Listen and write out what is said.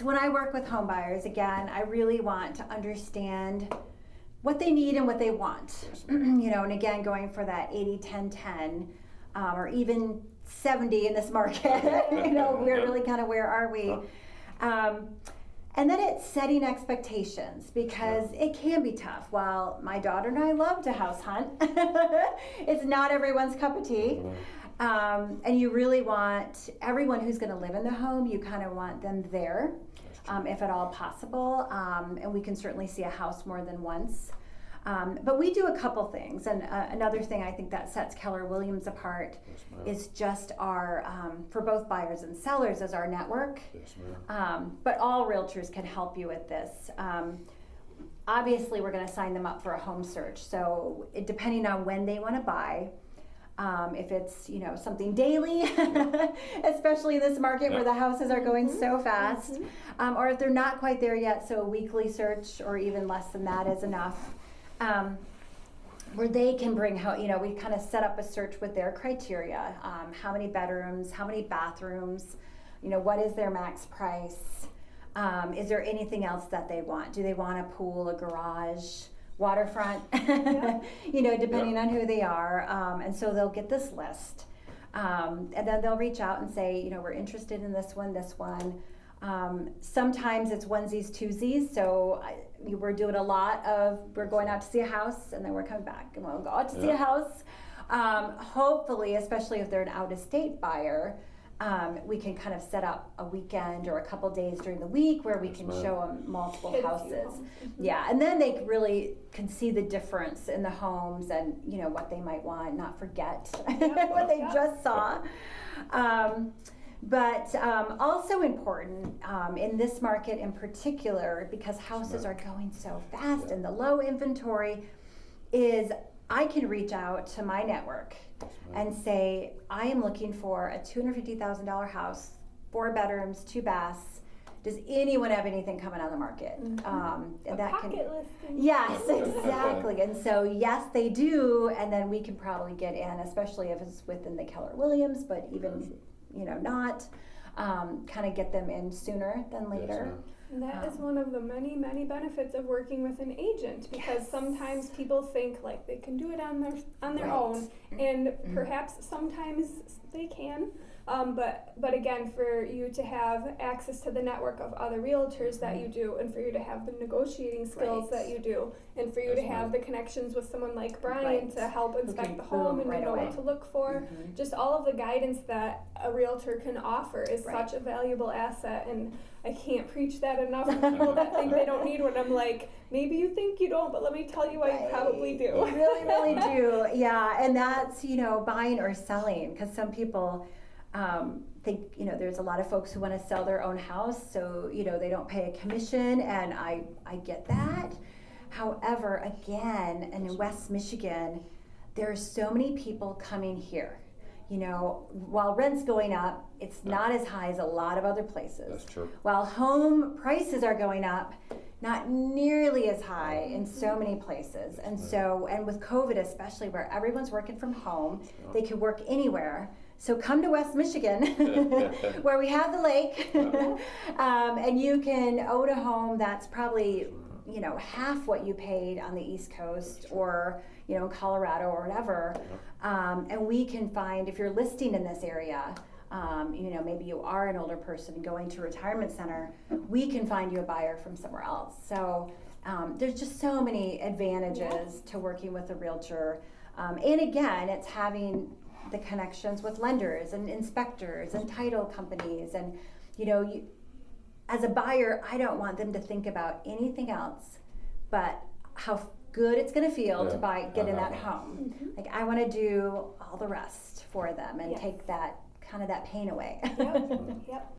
So when I work with home buyers, again, I really want to understand what they need and what they want. And again, going for that 80-10-10, or even 70 in this market. We're really kind of, where are we? And then it's setting expectations, because it can be tough. While my daughter and I love to house hunt, it's not everyone's cup of tea. And you really want everyone who's going to live in the home, you kind of want them there, if at all possible. And we can certainly see a house more than once. But we do a couple things. And another thing I think that sets Keller Williams apart is just our, for both buyers and sellers, is our network. Yes, ma'am. But all realtors can help you with this. Obviously, we're going to sign them up for a home search. So depending on when they want to buy, if it's something daily, especially in this market where the houses are going so fast, or if they're not quite there yet, so a weekly search or even less than that is enough. Where they can bring home, we kind of set up a search with their criteria. How many bedrooms, how many bathrooms, what is their max price? Is there anything else that they want? Do they want a pool, a garage, waterfront? Depending on who they are. And so they'll get this list. And then they'll reach out and say, we're interested in this one. Sometimes it's onesies, twosies. So we're doing a lot of, we're going out to see a house and then we're coming back and we'll go out to see a house. Hopefully, especially if they're an out-of-state buyer, we can kind of set up a weekend or a couple days during the week where we can show them multiple houses. Yeah, and then they really can see the difference in the homes and what they might want, not forget what they just saw. But also important in this market in particular, because houses are going so fast and the low inventory, is I can reach out to my network and say, I am looking for a $250,000 house, 4 bedrooms, 2 baths. Does anyone have anything coming on the market? And that pocket listing. Yes, exactly. And so yes, they do, and then we can probably get in, especially if it's within the Keller Williams, but even not, kind of get them in sooner than later. And that is one of the many, many benefits of working with an agent, because sometimes people think like they can do it on their own, and perhaps sometimes they can. But again, for you to have access to the network of other realtors that you do, and for you to have the negotiating skills that you do, and for you to have the connections with someone like Brian to help inspect the home and know what to look for, just all of the guidance that a realtor can offer is such a valuable asset. And I can't preach that enough to people that think they don't need one. I'm like, maybe you think you don't, but let me tell you why you probably do. You really, really do. Yeah, and that's, buying or selling, because some people think, there's a lot of folks who want to sell their own house, so, they don't pay a commission, and I get that. However, again, and in West Michigan, there are so many people coming here. While rent's going up, it's not as high as a lot of other places. That's true. While home prices are going up, not nearly as high in so many places. And so, and with COVID especially, where everyone's working from home, they can work anywhere. So come to West Michigan, where we have the lake, and you can own a home that's probably half what you paid on the East Coast, or Colorado or whatever. And we can find, if you're listing in this area, maybe you are an older person going to a retirement center, we can find you a buyer from somewhere else. So there's just so many advantages to working with a realtor. And again, it's having the connections with lenders and inspectors and title companies. And as a buyer, I don't want them to think about anything else but how good it's going to feel to get in that home. Like, I want to do all the rest for them and take that pain away. Yep.